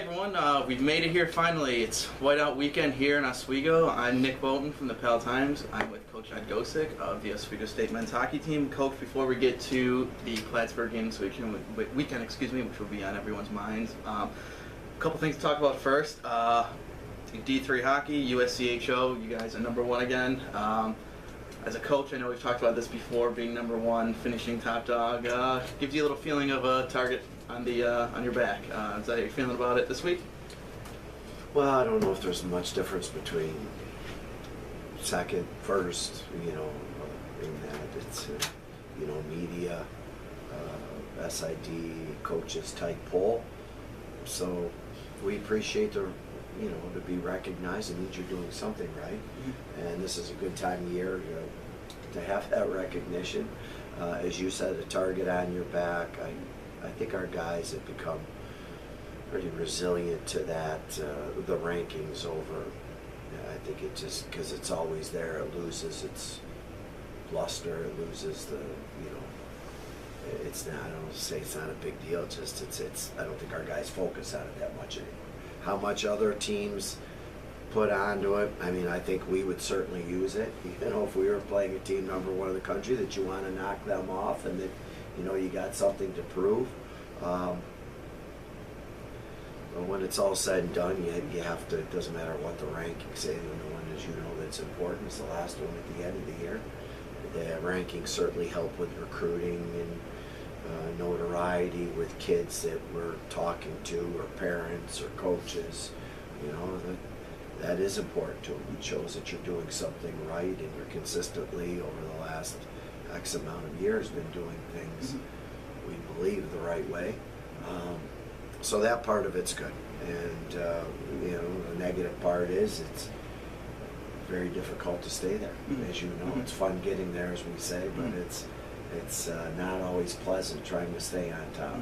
everyone, we've made it here finally. It's whiteout weekend here in Oswego. I'm Nick Wojton from the Pal Times. I'm with Coach Ed Gosek of the Oswego State men's hockey team. Coach, before we get to the Plattsburgh game this weekend, which will be on everyone's minds, a couple things to talk about first. D3 hockey, USCHO, you guys are #1 again. As a coach, I know we've talked about this before, being #1, finishing top dog, gives you a little feeling of a target on your back. Is that how you're feeling about it this week? Well, I don't know if there's much difference between second, first, in that it's, media, SID, coaches type poll. So we appreciate to be recognized. It means you're doing something right. Mm-hmm. And this is a good time of year to have that recognition. As you said, a target on your back. I think our guys have become pretty resilient to that, the rankings over. I think it just, because it's always there, it loses its luster, it loses the, it's not, I don't say it's not a big deal, it's I don't think our guys focus on it that much anymore. How much other teams put onto it, I think we would certainly use it. If we were playing a team #1 in the country, that you want to knock them off and that you got something to prove. But when it's all said and done, you have to, it doesn't matter what the rankings say, the one as that's important is the last one at the end of the year. The rankings certainly help with recruiting and notoriety with kids that we're talking to, or parents or coaches. That is important to them. It shows that you're doing something right and you're consistently over the last X amount of years been doing things we believe the right way. So that part of it's good. And the negative part is it's very difficult to stay there. As you know, it's fun getting there, as we say, but it's not always pleasant trying to stay on top.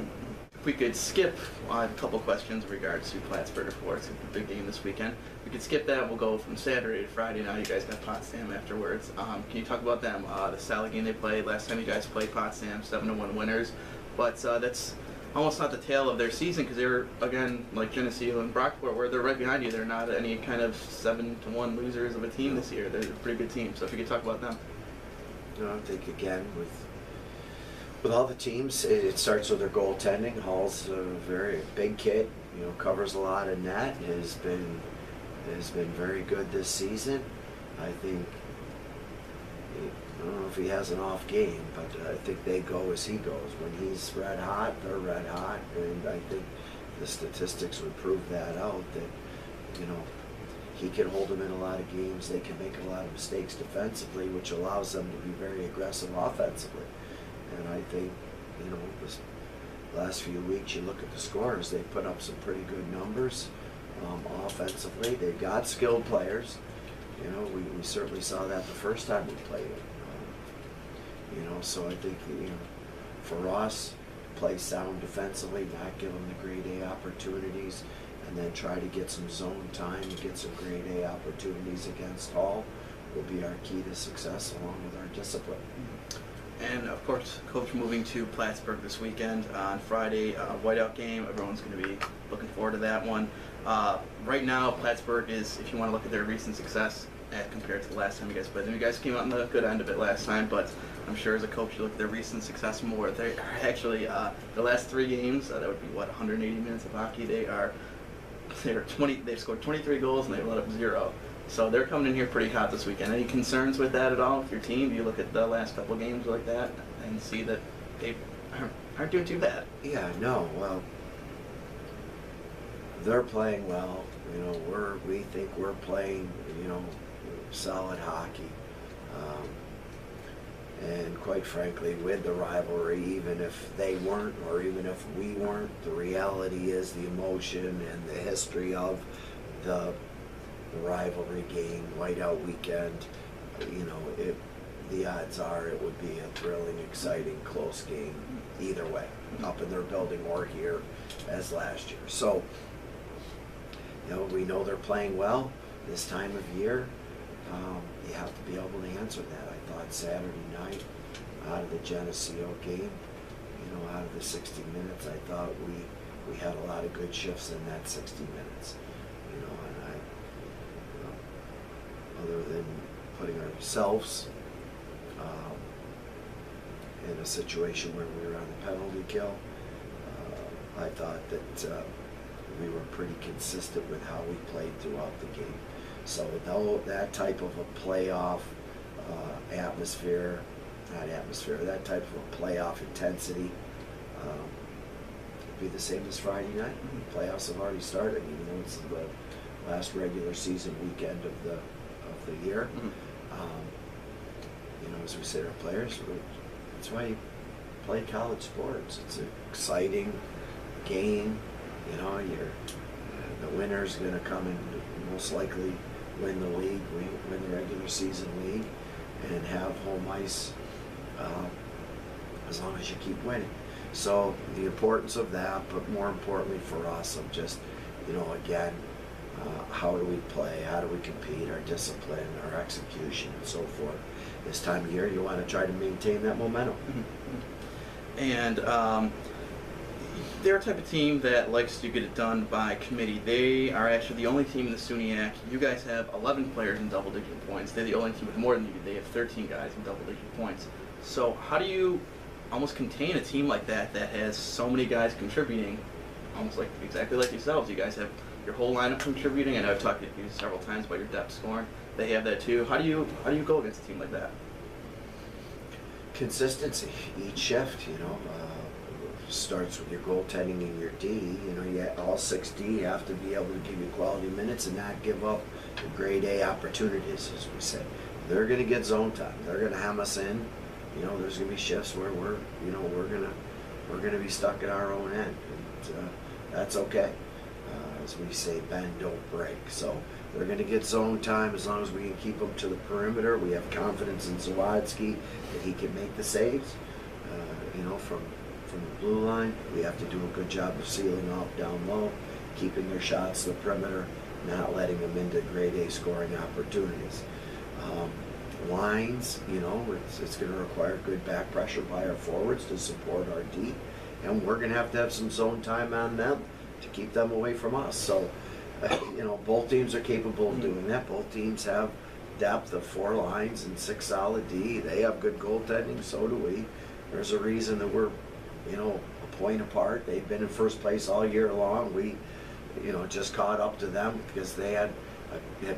If we could skip a couple questions in regards to Plattsburgh, of course, it's a big game this weekend. We could skip that. We'll go from Saturday to Friday. Now you guys got Potsdam afterwards. Can you talk about them? The style of game they played. Last time you guys played Potsdam, 7-1 winners. But that's almost not the tail of their season, because they were, again, like Geneseo and Brockport, where they're right behind you. They're not any kind of 7-1 losers of a team this year. They're a pretty good team. So if you could talk about them. I think, again, with all the teams, it starts with their goaltending. Hall's a very big kid, covers a lot of net, has been very good this season. I think, I don't know if he has an off game, but I think they go as he goes. When he's red hot, they're red hot, and I think the statistics would prove that out, that, he can hold them in a lot of games. They can make a lot of mistakes defensively, which allows them to be very aggressive offensively. And I think, this last few weeks, you look at the scores, they put up some pretty good numbers offensively. They've got skilled players. We certainly saw that the first time we played it. So I think, for us, play sound defensively, not give them the grade A opportunities, and then try to get some zone time and get some grade A opportunities against Hall will be our key to success, along with our discipline. And of course, Coach, moving to Plattsburgh this weekend on Friday, whiteout game. Everyone's going to be looking forward to that one. Right now, Plattsburgh is, if you want to look at their recent success compared to the last time you guys played them, you guys came out on the good end of it last time, but I'm sure as a coach you look at their recent success more. They are actually, the last 3 games, that would be 180 minutes of hockey. They've scored 23 goals and they've let up 0. So they're coming in here pretty hot this weekend. Any concerns with that at all with your team? Do you look at the last couple games like that and see that they aren't doing too bad? Yeah, no. Well, they're playing well. We think we're playing, solid hockey. And quite frankly, with the rivalry, even if they weren't, or even if we weren't, the reality is the emotion and the history of the rivalry game, whiteout weekend, the odds are it would be a thrilling, exciting, close game either way, up in their building or here as last year. So, we know they're playing well this time of year. You have to be able to answer that. I thought Saturday night, out of the Geneseo game, out of the 60 minutes, I thought we we had a lot of good shifts in that 60 minutes. And other than putting ourselves in a situation where we were on the penalty kill, I thought that we were pretty consistent with how we played throughout the game. So that type of a playoff that type of a playoff intensity would be the same as Friday night. Mm-hmm. Playoffs have already started, even though it's the last regular season weekend of the year. Mm-hmm. As we say to our players, that's why you play college sports. It's an exciting game. The winner's going to come and most likely win the league, win the regular season league, and have home ice as long as you keep winning. So the importance of that, but more importantly for us, of just, again, how do we play, how do we compete, our discipline, our execution, and so forth. This time of year, you want to try to maintain that momentum. Mm-hmm. And they're a type of team that likes to get it done by committee. They are actually the only team in the SUNYAC. You guys have 11 players in double-digit points. They're the only team with more than you. They have 13 guys in double-digit points. So how do you almost contain a team like that has so many guys contributing, almost exactly like yourselves? You guys have your whole lineup contributing. I know I've talked to you several times about your depth scoring. They have that too. How do you go against a team like that? Consistency. Each shift, starts with your goaltending and your D. All 6 D have to be able to give you quality minutes and not give up the grade A opportunities, as we say. They're going to get zone time. They're going to hem us in. There's going to be shifts where we're going to be stuck at our own end, and that's okay. As we say, bend, don't break. So they're going to get zone time as long as we can keep them to the perimeter. We have confidence in Zawadzki that he can make the saves. From the blue line, we have to do a good job of sealing off down low, keeping their shots to the perimeter, not letting them into grade A scoring opportunities. Lines, it's going to require good back pressure by our forwards to support our D, and we're going to have some zone time on them to keep them away from us. So, both teams are capable of doing that. Both teams have depth of 4 lines and 6 solid D. They have good goaltending, so do we. There's a reason that we're, a point apart. They've been in first place all year long. We, just caught up to them because they had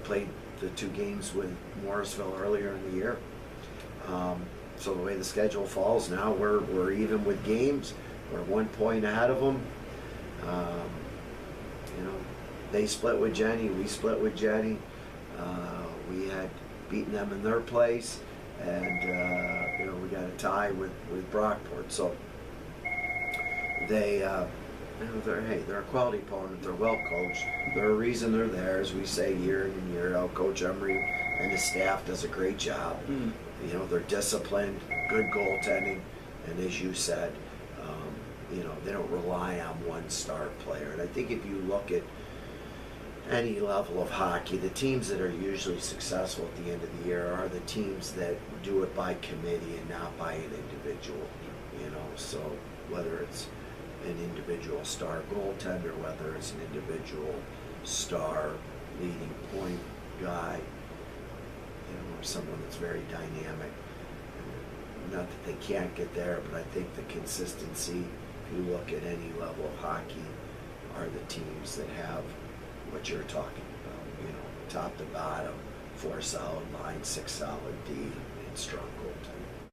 played the 2 games with Morrisville earlier in the year. So the way the schedule falls now, we're even with games. We're 1 point ahead of them. They split with Jenny. We split with Jenny. We had beaten them in their place, and we got a tie with Brockport. So they're a quality opponent. They're well coached. They're a reason they're there, as we say year in and year out. Coach Emery and his staff does a great job. They're disciplined, good goaltending, and as you said, they don't rely on one star player. And I think if you look at any level of hockey, the teams that are usually successful at the end of the year are the teams that do it by committee and not by an individual. So whether it's an individual star goaltender, whether it's an individual star leading point guy, or someone that's very dynamic. Not that they can't get there, but I think the consistency, if you look at any level of hockey, are the teams that have what you're talking about, top to bottom, 4 solid lines, 6 solid D, and strong goaltending.